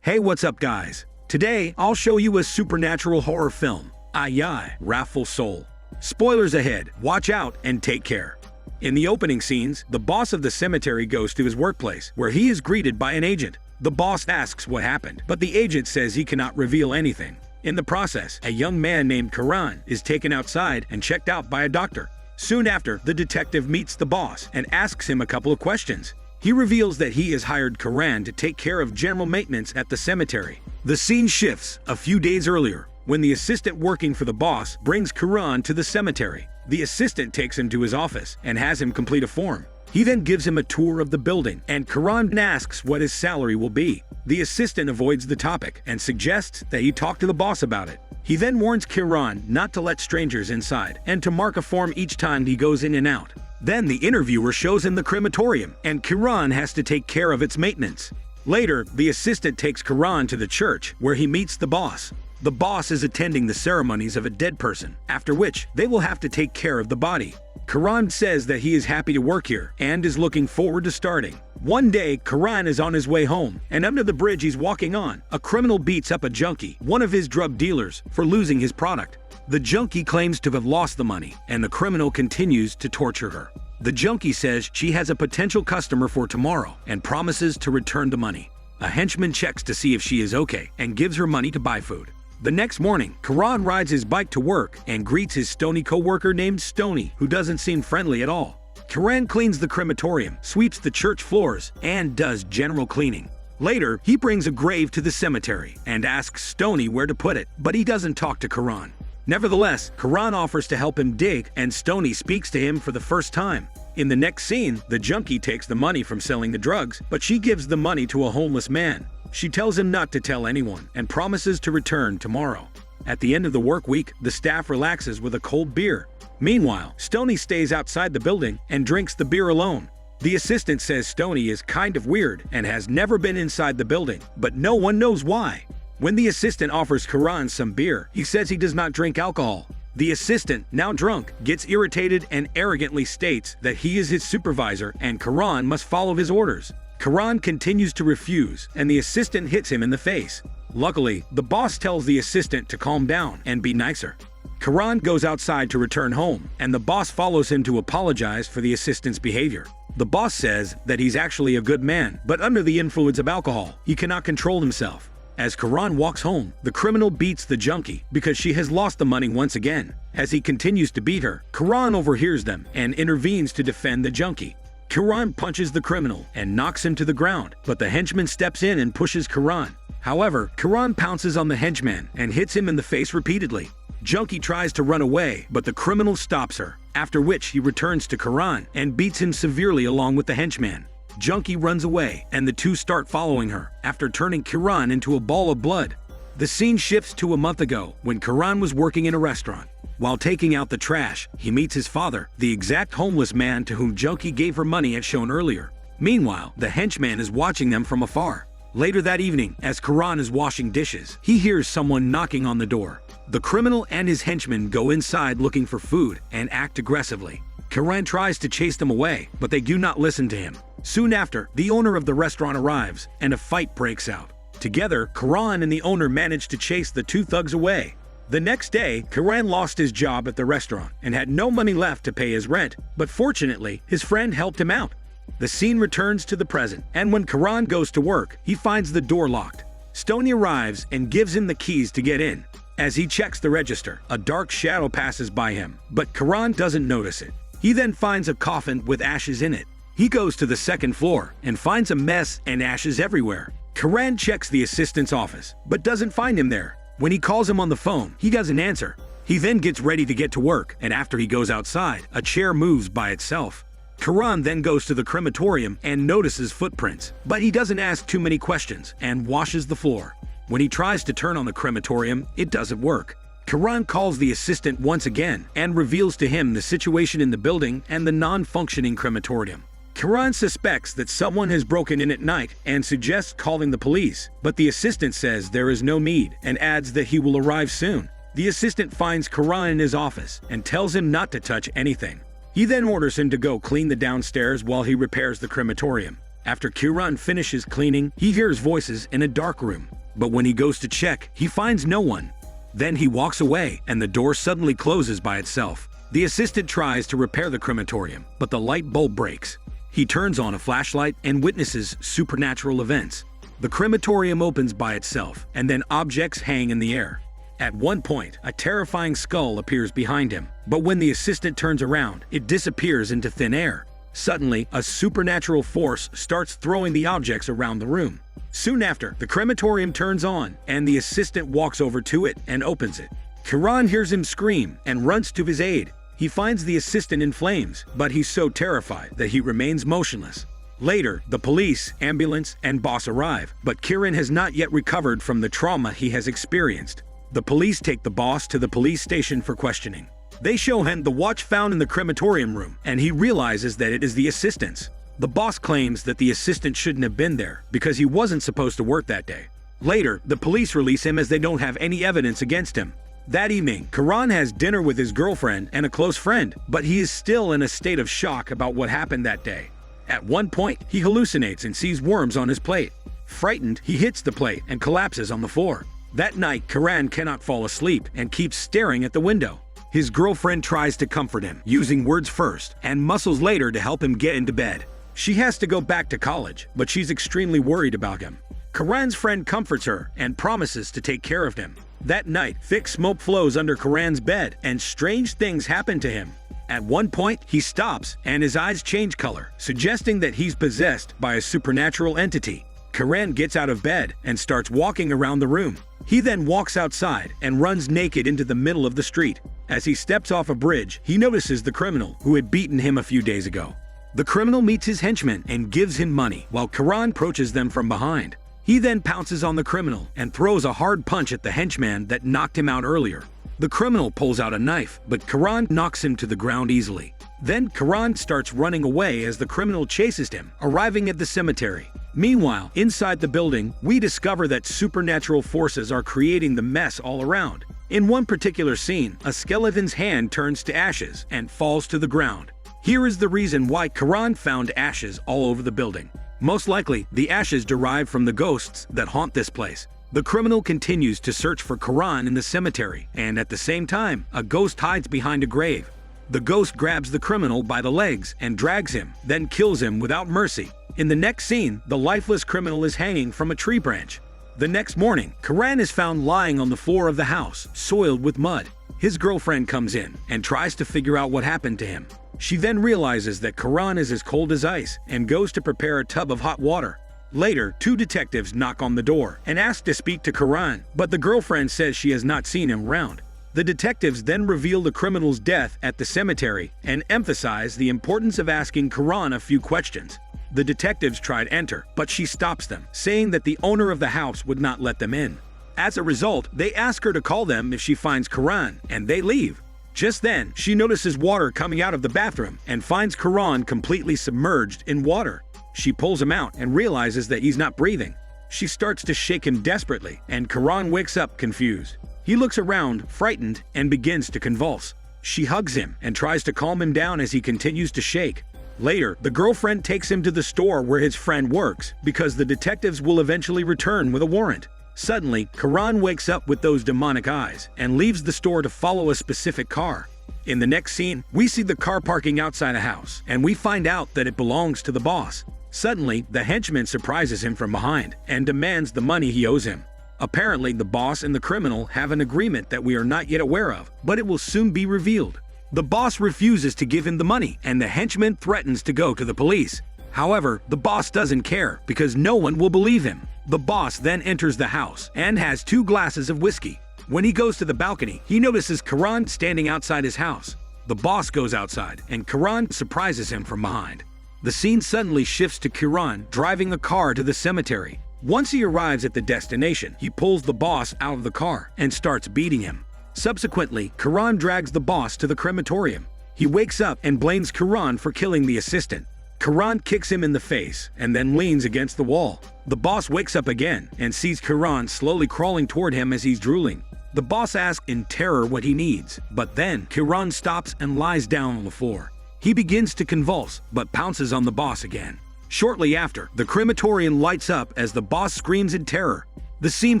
Hey, what's up guys? Today, I'll show you a supernatural horror film, AIYAI, Wrathful Soul. Spoilers ahead, watch out and take care. In the opening scenes, the boss of the cemetery goes to his workplace, where he is greeted by an agent. The boss asks what happened, but the agent says he cannot reveal anything. In the process, a young man named Karan is taken outside and checked out by a doctor. Soon after, the detective meets the boss and asks him a couple of questions. He reveals that he has hired Karan to take care of general maintenance at the cemetery. The scene shifts a few days earlier, when the assistant working for the boss brings Karan to the cemetery. The assistant takes him to his office and has him complete a form. He then gives him a tour of the building, and Karan asks what his salary will be. The assistant avoids the topic and suggests that he talk to the boss about it. He then warns Karan not to let strangers inside and to mark a form each time he goes in and out. Then the interviewer shows him the crematorium, and Karan has to take care of its maintenance. Later, the assistant takes Karan to the church, where he meets the boss. The boss is attending the ceremonies of a dead person, after which they will have to take care of the body. Karan says that he is happy to work here and is looking forward to starting. One day, Karan is on his way home, and under the bridge he's walking on, a criminal beats up a junkie, one of his drug dealers, for losing his product. The junkie claims to have lost the money, and the criminal continues to torture her. The junkie says she has a potential customer for tomorrow and promises to return the money. A henchman checks to see if she is okay and gives her money to buy food. The next morning, Karan rides his bike to work and greets his stony co-worker named Stony, who doesn't seem friendly at all. Karan cleans the crematorium, sweeps the church floors, and does general cleaning. Later, he brings a grave to the cemetery and asks Stony where to put it, but he doesn't talk to Karan. Nevertheless, Karan offers to help him dig, and Stony speaks to him for the first time. In the next scene, the junkie takes the money from selling the drugs, but she gives the money to a homeless man. She tells him not to tell anyone and promises to return tomorrow. At the end of the work week, the staff relaxes with a cold beer. Meanwhile, Stony stays outside the building and drinks the beer alone. The assistant says Stony is kind of weird and has never been inside the building, but no one knows why. When the assistant offers Karan some beer, he says he does not drink alcohol. The assistant, now drunk, gets irritated and arrogantly states that he is his supervisor and Karan must follow his orders. Karan continues to refuse, and the assistant hits him in the face. Luckily, the boss tells the assistant to calm down and be nicer. Karan goes outside to return home, and the boss follows him to apologize for the assistant's behavior. The boss says that he's actually a good man, but under the influence of alcohol, he cannot control himself. As Karan walks home, the criminal beats the junkie because she has lost the money once again. As he continues to beat her, Karan overhears them and intervenes to defend the junkie. Karan punches the criminal and knocks him to the ground, but the henchman steps in and pushes Karan. However, Karan pounces on the henchman and hits him in the face repeatedly. Junkie tries to run away, but the criminal stops her, after which he returns to Karan and beats him severely along with the henchman. Junkie runs away, and the two start following her, after turning Karan into a ball of blood. The scene shifts to a month ago, when Karan was working in a restaurant. While taking out the trash, he meets his father, the exact homeless man to whom Junkie gave her money as shown earlier. Meanwhile, the henchman is watching them from afar. Later that evening, as Karan is washing dishes, he hears someone knocking on the door. The criminal and his henchman go inside looking for food and act aggressively. Karan tries to chase them away, but they do not listen to him. Soon after, the owner of the restaurant arrives, and a fight breaks out. Together, Karan and the owner manage to chase the two thugs away. The next day, Karan lost his job at the restaurant and had no money left to pay his rent, but fortunately, his friend helped him out. The scene returns to the present, and when Karan goes to work, he finds the door locked. Stony arrives and gives him the keys to get in. As he checks the register, a dark shadow passes by him, but Karan doesn't notice it. He then finds a coffin with ashes in it. He goes to the second floor and finds a mess and ashes everywhere. Karan checks the assistant's office, but doesn't find him there. When he calls him on the phone, he doesn't answer. He then gets ready to get to work, and after he goes outside, a chair moves by itself. Karan then goes to the crematorium and notices footprints, but he doesn't ask too many questions and washes the floor. When he tries to turn on the crematorium, it doesn't work. Karan calls the assistant once again and reveals to him the situation in the building and the non-functioning crematorium. Karan suspects that someone has broken in at night and suggests calling the police, but the assistant says there is no need and adds that he will arrive soon. The assistant finds Karan in his office and tells him not to touch anything. He then orders him to go clean the downstairs while he repairs the crematorium. After Kiran finishes cleaning, he hears voices in a dark room. But when he goes to check, he finds no one. Then he walks away, and the door suddenly closes by itself. The assistant tries to repair the crematorium, but the light bulb breaks. He turns on a flashlight and witnesses supernatural events. The crematorium opens by itself, and then objects hang in the air. At one point, a terrifying skull appears behind him, but when the assistant turns around, it disappears into thin air. Suddenly, a supernatural force starts throwing the objects around the room. Soon after, the crematorium turns on, and the assistant walks over to it and opens it. Kiran hears him scream and runs to his aid. He finds the assistant in flames, but he's so terrified that he remains motionless. Later, the police, ambulance, and boss arrive, but Kiran has not yet recovered from the trauma he has experienced. The police take the boss to the police station for questioning. They show him the watch found in the crematorium room, and he realizes that it is the assistant's. The boss claims that the assistant shouldn't have been there because he wasn't supposed to work that day. Later, the police release him as they don't have any evidence against him. That evening, Kiran has dinner with his girlfriend and a close friend, but he is still in a state of shock about what happened that day. At one point, he hallucinates and sees worms on his plate. Frightened, he hits the plate and collapses on the floor. That night, Kiran cannot fall asleep and keeps staring at the window. His girlfriend tries to comfort him, using words first and muscles later to help him get into bed. She has to go back to college, but she's extremely worried about him. Kiran's friend comforts her and promises to take care of him. That night, thick smoke flows under Kiran's bed, and strange things happen to him. At one point, he stops and his eyes change color, suggesting that he's possessed by a supernatural entity. Kiran gets out of bed and starts walking around the room. He then walks outside and runs naked into the middle of the street. As he steps off a bridge, he notices the criminal who had beaten him a few days ago. The criminal meets his henchman and gives him money, while Kiran approaches them from behind. He then pounces on the criminal and throws a hard punch at the henchman that knocked him out earlier. The criminal pulls out a knife, but Kiran knocks him to the ground easily. Then Kiran starts running away as the criminal chases him, arriving at the cemetery. Meanwhile, inside the building, we discover that supernatural forces are creating the mess all around. In one particular scene, a skeleton's hand turns to ashes and falls to the ground. Here is the reason why Kiran found ashes all over the building. Most likely, the ashes derive from the ghosts that haunt this place. The criminal continues to search for Kiran in the cemetery, and at the same time, a ghost hides behind a grave. The ghost grabs the criminal by the legs and drags him, then kills him without mercy. In the next scene, the lifeless criminal is hanging from a tree branch. The next morning, Kiran is found lying on the floor of the house, soiled with mud. His girlfriend comes in and tries to figure out what happened to him. She then realizes that Kiran is as cold as ice and goes to prepare a tub of hot water. Later, two detectives knock on the door and ask to speak to Kiran, but the girlfriend says she has not seen him around. The detectives then reveal the criminal's death at the cemetery and emphasize the importance of asking Kiran a few questions. The detectives try to enter, but she stops them, saying that the owner of the house would not let them in. As a result, they ask her to call them if she finds Kiran, and they leave. Just then, she notices water coming out of the bathroom and finds Kiran completely submerged in water. She pulls him out and realizes that he's not breathing. She starts to shake him desperately, and Kiran wakes up confused. He looks around, frightened, and begins to convulse. She hugs him and tries to calm him down as he continues to shake. Later, the girlfriend takes him to the store where his friend works because the detectives will eventually return with a warrant. Suddenly, Kiran wakes up with those demonic eyes and leaves the store to follow a specific car. In the next scene, we see the car parking outside a house, and we find out that it belongs to the boss. Suddenly, the henchman surprises him from behind and demands the money he owes him. Apparently, the boss and the criminal have an agreement that we are not yet aware of, but it will soon be revealed. The boss refuses to give him the money, and the henchman threatens to go to the police. However, the boss doesn't care because no one will believe him. The boss then enters the house and has 2 glasses of whiskey. When he goes to the balcony, he notices Kiran standing outside his house. The boss goes outside, and Kiran surprises him from behind. The scene suddenly shifts to Kiran driving a car to the cemetery. Once he arrives at the destination, he pulls the boss out of the car and starts beating him. Subsequently, Kiran drags the boss to the crematorium. He wakes up and blames Kiran for killing the assistant. Kiran kicks him in the face and then leans against the wall. The boss wakes up again and sees Kiran slowly crawling toward him as he's drooling. The boss asks in terror what he needs, but then Kiran stops and lies down on the floor. He begins to convulse, but pounces on the boss again. Shortly after, the crematorium lights up as the boss screams in terror. The scene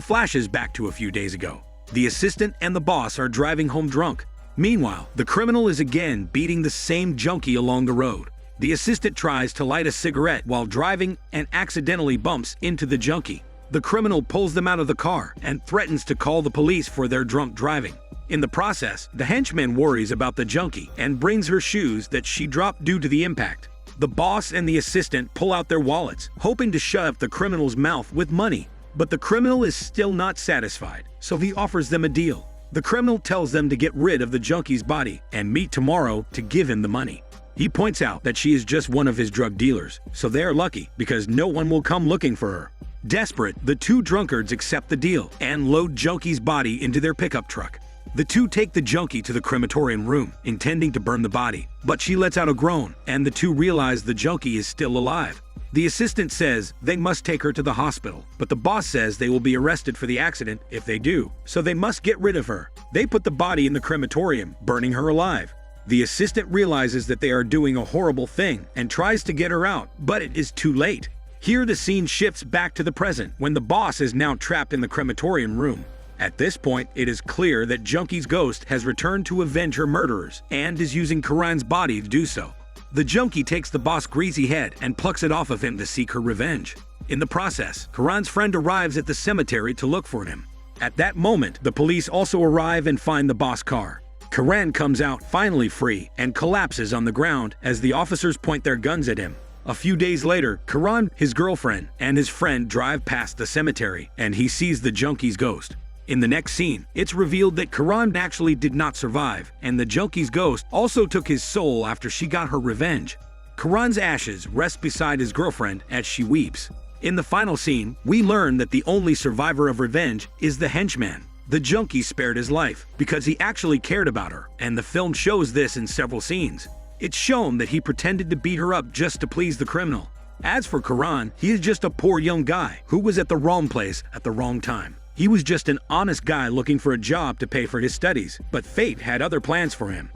flashes back to a few days ago. The assistant and the boss are driving home drunk. Meanwhile, the criminal is again beating the same junkie along the road. The assistant tries to light a cigarette while driving and accidentally bumps into the junkie. The criminal pulls them out of the car and threatens to call the police for their drunk driving. In the process, the henchman worries about the junkie and brings her shoes that she dropped due to the impact. The boss and the assistant pull out their wallets, hoping to shut up the criminal's mouth with money. But the criminal is still not satisfied, so he offers them a deal. The criminal tells them to get rid of the junkie's body and meet tomorrow to give him the money. He points out that she is just one of his drug dealers, so they are lucky because no one will come looking for her. Desperate, the two drunkards accept the deal and load Junkie's body into their pickup truck. The two take the junkie to the crematorium room, intending to burn the body, but she lets out a groan, and the two realize the junkie is still alive. The assistant says they must take her to the hospital, but the boss says they will be arrested for the accident if they do, so they must get rid of her. They put the body in the crematorium, burning her alive. The assistant realizes that they are doing a horrible thing and tries to get her out, but it is too late. Here the scene shifts back to the present when the boss is now trapped in the crematorium room. At this point, it is clear that Junkie's ghost has returned to avenge her murderers and is using Karan's body to do so. The junkie takes the boss' greasy head and plucks it off of him to seek her revenge. In the process, Karan's friend arrives at the cemetery to look for him. At that moment, the police also arrive and find the boss' car. Karan comes out finally free and collapses on the ground as the officers point their guns at him. A few days later, Karan, his girlfriend, and his friend drive past the cemetery and he sees the junkie's ghost. In the next scene, it's revealed that Karan actually did not survive, and the junkie's ghost also took his soul after she got her revenge. Karan's ashes rest beside his girlfriend as she weeps. In the final scene, we learn that the only survivor of revenge is the henchman. The junkie spared his life because he actually cared about her, and the film shows this in several scenes. It's shown that he pretended to beat her up just to please the criminal. As for Karan, he is just a poor young guy who was at the wrong place at the wrong time. He was just an honest guy looking for a job to pay for his studies, but fate had other plans for him.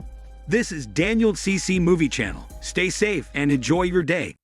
This is Daniel CC Movie Channel. Stay safe and enjoy your day.